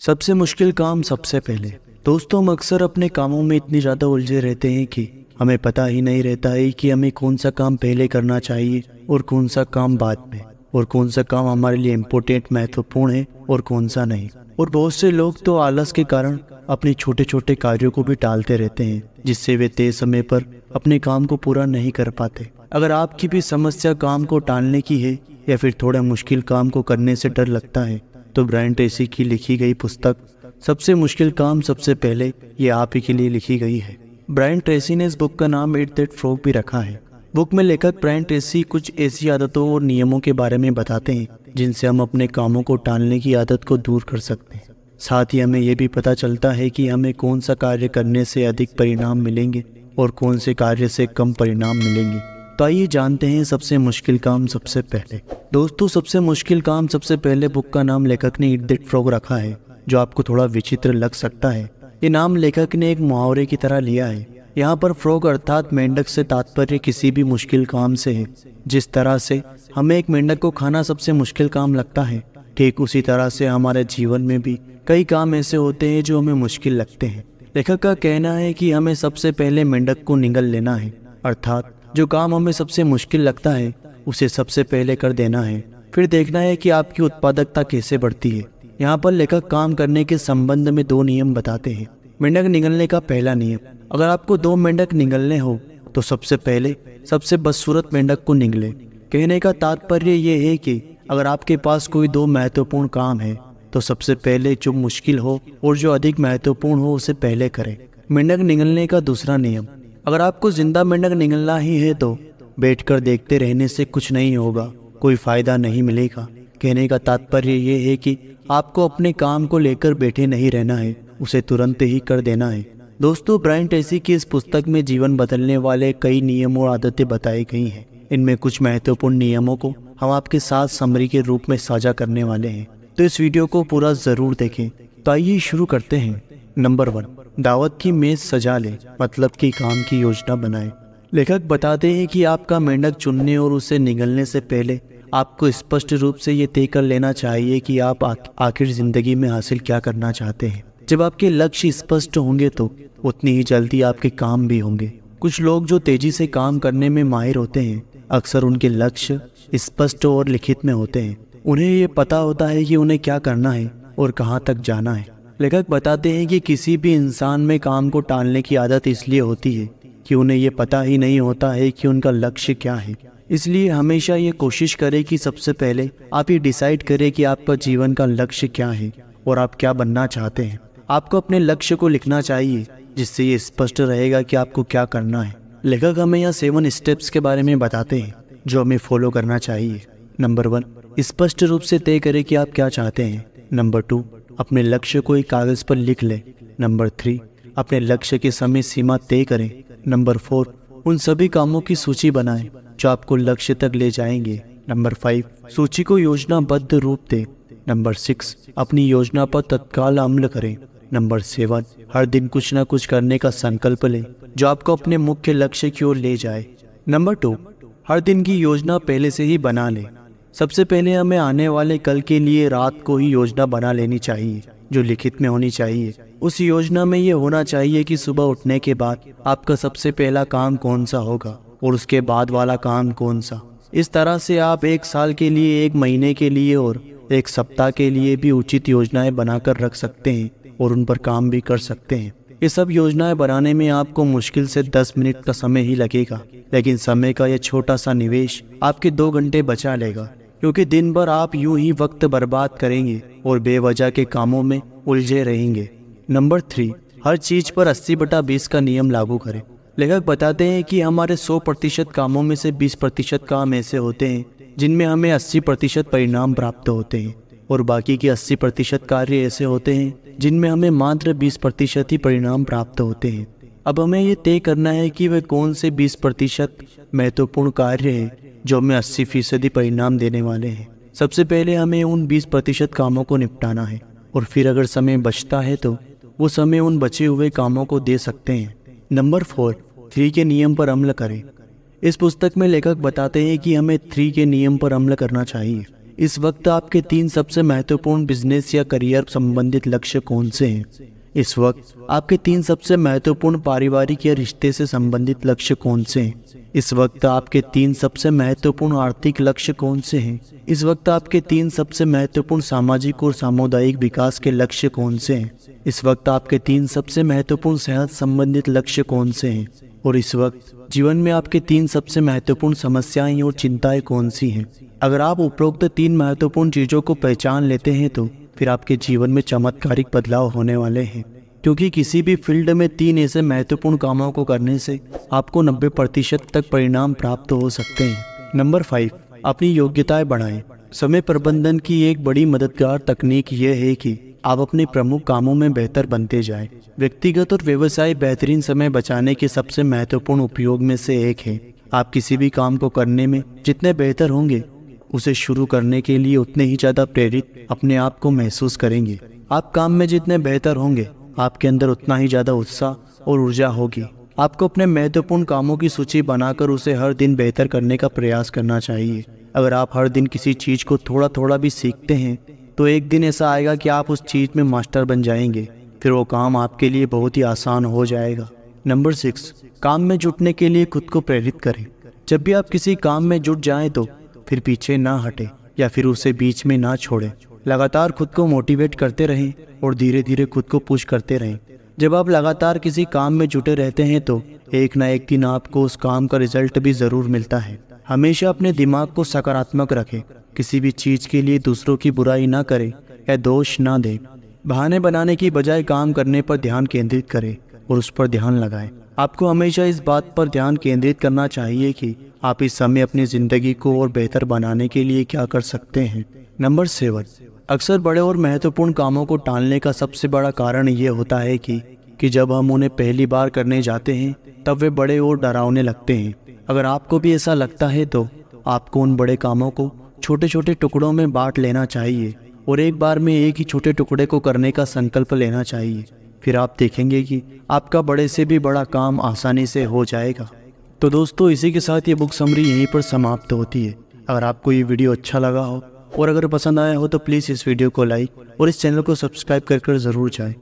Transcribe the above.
सबसे मुश्किल काम सबसे पहले। दोस्तों, हम अक्सर अपने कामों में इतनी ज़्यादा उलझे रहते हैं कि हमें पता ही नहीं रहता है कि हमें कौन सा काम पहले करना चाहिए और कौन सा काम बाद में, और कौन सा काम हमारे लिए इम्पोर्टेंट महत्वपूर्ण है और कौन सा नहीं। और बहुत से लोग तो आलस के कारण अपने छोटे छोटे कार्यों को भी टालते रहते हैं, जिससे वे तय समय पर अपने काम को पूरा नहीं कर पाते। अगर आपकी भी समस्या काम को टालने की है या फिर थोड़ा मुश्किल काम को करने से डर लगता है, तो ब्रायन ट्रेसी की लिखी गई पुस्तक सबसे मुश्किल काम सबसे पहले ये आप ही के लिए लिखी गई है। ब्रायन ट्रेसी ने इस बुक का नाम ईट दैट फ्रॉग भी रखा है। बुक में लेखक ब्रायन ट्रेसी कुछ ऐसी आदतों और नियमों के बारे में बताते हैं जिनसे हम अपने कामों को टालने की आदत को दूर कर सकते हैं। साथ ही हमें यह भी पता चलता है कि हमें कौन सा कार्य करने से अधिक परिणाम मिलेंगे और कौन से कार्य से कम परिणाम मिलेंगे। तो आइए जानते हैं सबसे मुश्किल काम सबसे पहले। दोस्तों, सबसे मुश्किल काम सबसे पहले बुक का नाम लेखक ने ईट दैट फ्रॉग रखा है, जो आपको थोड़ा विचित्र लग सकता है। ये नाम लेखक ने एक मुहावरे की तरह लिया है। यहाँ पर फ्रॉग अर्थात मेंढक से तात्पर्य किसी भी मुश्किल काम से है। जिस तरह से हमें एक मेंढक को खाना सबसे मुश्किल काम लगता है, ठीक उसी तरह से हमारे जीवन में भी कई काम ऐसे होते हैं जो हमें मुश्किल लगते हैं। लेखक का कहना है कि हमें सबसे पहले मेंढक को निगल लेना है, अर्थात जो काम हमें सबसे मुश्किल लगता है उसे सबसे पहले कर देना है। फिर देखना है कि आपकी उत्पादकता कैसे बढ़ती है। यहाँ पर लेखक काम करने के संबंध में 2 नियम बताते हैं। मेंढक निगलने का पहला नियम, अगर आपको 2 मेंढक निगलने हो तो सबसे पहले सबसे बदसूरत मेंढक को निगले। कहने का तात्पर्य ये है कि अगर आपके पास कोई 2 महत्वपूर्ण काम है तो सबसे पहले जो मुश्किल हो और जो अधिक महत्वपूर्ण हो उसे पहले करें। मेंढक निगलने का दूसरा नियम, अगर आपको जिंदा मेंढक निगलना ही है तो बैठकर देखते रहने से कुछ नहीं होगा, कोई फायदा नहीं मिलेगा। कहने का तात्पर्य ये है कि आपको अपने काम को लेकर बैठे नहीं रहना है, उसे तुरंत ही कर देना है। दोस्तों, ब्रायन ट्रेसी की इस पुस्तक में जीवन बदलने वाले कई नियम और आदतें बताई गई हैं। इनमें कुछ महत्वपूर्ण नियमों को हम आपके साथ समरी के रूप में साझा करने वाले हैं, तो इस वीडियो को पूरा जरूर देखें। तो आइए शुरू करते हैं। नंबर 1, दावत की मेज सजा ले, मतलब कि काम की योजना बनाएं। लेखक बताते हैं कि आपका मेंढक चुनने और उसे निगलने से पहले आपको स्पष्ट रूप से ये तय कर लेना चाहिए कि आप आखिर जिंदगी में हासिल क्या करना चाहते हैं। जब आपके लक्ष्य स्पष्ट होंगे तो उतनी ही जल्दी आपके काम भी होंगे। कुछ लोग जो तेजी से काम करने में माहिर होते हैं, अक्सर उनके लक्ष्य स्पष्ट और लिखित में होते हैं। उन्हें ये पता होता है कि उन्हें क्या करना है और कहाँ तक जाना है। लेखक बताते हैं कि किसी भी इंसान में काम को टालने की आदत इसलिए होती है कि उन्हें ये पता ही नहीं होता है कि उनका लक्ष्य क्या है। इसलिए हमेशा ये कोशिश करें कि सबसे पहले आप ये डिसाइड करें कि आपका जीवन का लक्ष्य क्या है और आप क्या बनना चाहते हैं। आपको अपने लक्ष्य को लिखना चाहिए, जिससे ये स्पष्ट रहेगा कि आपको क्या करना है। लेखक हमें यहाँ 7 स्टेप्स के बारे में बताते हैं जो हमें फॉलो करना चाहिए। नंबर 1, स्पष्ट रूप से तय करें कि आप क्या चाहते हैं। नंबर 2, अपने लक्ष्य को एक कागज पर लिख लें। नंबर 3, अपने लक्ष्य की समय सीमा तय करें। नंबर 4, उन सभी कामों की सूची बनाएं जो आपको लक्ष्य तक ले जाएंगे। नंबर 5, सूची को योजनाबद्ध रूप दें। नंबर 6, अपनी योजना पर तत्काल अमल करें। नंबर 7, हर दिन कुछ न कुछ करने का संकल्प लें जो आपको अपने मुख्य लक्ष्य की ओर ले जाए। नंबर 2, हर दिन की योजना पहले से ही बना लें। सबसे पहले हमें आने वाले कल के लिए रात को ही योजना बना लेनी चाहिए, जो लिखित में होनी चाहिए। उस योजना में ये होना चाहिए कि सुबह उठने के बाद आपका सबसे पहला काम कौन सा होगा और उसके बाद वाला काम कौन सा। इस तरह से आप 1 साल के लिए, 1 महीने के लिए और 1 सप्ताह के लिए भी उचित योजनाएं बनाकर रख सकते हैं और उन पर काम भी कर सकते हैं। ये सब योजनाएं बनाने में आपको मुश्किल से 10 मिनट का समय ही लगेगा, लेकिन समय का यह छोटा सा निवेश आपके 2 घंटे बचा लेगा, क्योंकि दिन भर आप यूं ही वक्त बर्बाद करेंगे और बेवजह के कामों में उलझे रहेंगे। नंबर 3, हर चीज पर 80/20 का नियम लागू करें। लेखक बताते हैं कि हमारे 100% कामों में से 20% काम ऐसे होते हैं जिनमें हमें 80% परिणाम प्राप्त होते हैं, और बाकी के 80% कार्य ऐसे होते हैं जिनमें हमें मात्र 20% ही परिणाम प्राप्त होते हैं। अब हमें ये तय करना है कि वे कौन से 20% महत्वपूर्ण कार्य हैं जो हमें 80% परिणाम देने वाले हैं। सबसे पहले हमें उन 20% कामों को निपटाना है, और फिर अगर समय बचता है तो वो समय उन बचे हुए कामों को दे सकते हैं। नंबर 4, 3 के नियम पर अमल करें। इस पुस्तक में लेखक बताते हैं कि हमें 3 के नियम पर अमल करना चाहिए। इस वक्त आपके 3 सबसे महत्वपूर्ण बिजनेस या करियर संबंधित लक्ष्य कौन से हैं? इस वक्त आपके 3 सबसे महत्वपूर्ण पारिवारिक या रिश्ते से संबंधित लक्ष्य कौन से हैं? इस वक्त आपके 3 सबसे महत्वपूर्ण आर्थिक लक्ष्य कौन से हैं? इस वक्त आपके 3 सबसे महत्वपूर्ण सामाजिक और सामुदायिक विकास के लक्ष्य कौन से हैं? इस वक्त आपके 3 सबसे महत्वपूर्ण सेहत संबंधित लक्ष्य कौन से हैं? और इस वक्त जीवन में आपके 3 सबसे महत्वपूर्ण समस्याएं और चिंताएं कौन सी हैं? अगर आप उपरोक्त 3 महत्वपूर्ण चीजों को पहचान लेते हैं तो फिर आपके जीवन में चमत्कारिक बदलाव होने वाले हैं, क्योंकि किसी भी फील्ड में 3 ऐसे महत्वपूर्ण कामों को करने से आपको 90% तक परिणाम प्राप्त हो सकते हैं। नंबर 5, अपनी योग्यताएं बढ़ाएं। समय प्रबंधन की एक बड़ी मददगार तकनीक यह है कि आप अपने प्रमुख कामों में बेहतर बनते जाएं। व्यक्तिगत और व्यवसाय बेहतरीन समय बचाने के सबसे महत्वपूर्ण उपयोग में से एक है। आप किसी भी काम को करने में जितने बेहतर होंगे, उसे शुरू करने के लिए उतने ही ज़्यादा प्रेरित अपने आप को महसूस करेंगे। आप काम में जितने बेहतर होंगे, आपके अंदर उतना ही ज़्यादा उत्साह और ऊर्जा होगी। आपको अपने महत्वपूर्ण कामों की सूची बनाकर उसे हर दिन बेहतर करने का प्रयास करना चाहिए। अगर आप हर दिन किसी चीज़ को थोड़ा थोड़ा भी सीखते हैं तो एक दिन ऐसा आएगा कि आप उस चीज़ में मास्टर बन जाएंगे। फिर वो काम आपके लिए बहुत ही आसान हो जाएगा। नंबर 6, काम में जुटने के लिए खुद को प्रेरित करें। जब भी आप किसी काम में जुट जाएं तो फिर पीछे ना हटें या फिर उसे बीच में ना छोड़ें। लगातार खुद को मोटिवेट करते रहें और धीरे धीरे खुद को पुश करते रहें। जब आप लगातार किसी काम में जुटे रहते हैं तो एक ना एक दिन आपको उस काम का रिजल्ट भी ज़रूर मिलता है। हमेशा अपने दिमाग को सकारात्मक रखें। किसी भी चीज़ के लिए दूसरों की बुराई ना करें या दोष ना दें। बहाने बनाने की बजाय काम करने पर ध्यान केंद्रित करें और उस पर ध्यान लगाएं। आपको हमेशा इस बात पर ध्यान केंद्रित करना चाहिए कि आप इस समय अपनी ज़िंदगी को और बेहतर बनाने के लिए क्या कर सकते हैं। नंबर 7, अक्सर बड़े और महत्वपूर्ण कामों को टालने का सबसे बड़ा कारण ये होता है कि जब हम उन्हें पहली बार करने जाते हैं तब वे बड़े और डरावने लगते हैं। अगर आपको भी ऐसा लगता है तो आपको उन बड़े कामों को छोटे छोटे टुकड़ों में बांट लेना चाहिए और एक बार में एक ही छोटे टुकड़े को करने का संकल्प लेना चाहिए। फिर आप देखेंगे कि आपका बड़े से भी बड़ा काम आसानी से हो जाएगा। तो दोस्तों, इसी के साथ ये बुक समरी यहीं पर समाप्त होती है। अगर आपको ये वीडियो अच्छा लगा हो और अगर पसंद आया हो तो प्लीज़ इस वीडियो को लाइक और इस चैनल को सब्सक्राइब कर ज़रूर जाएं।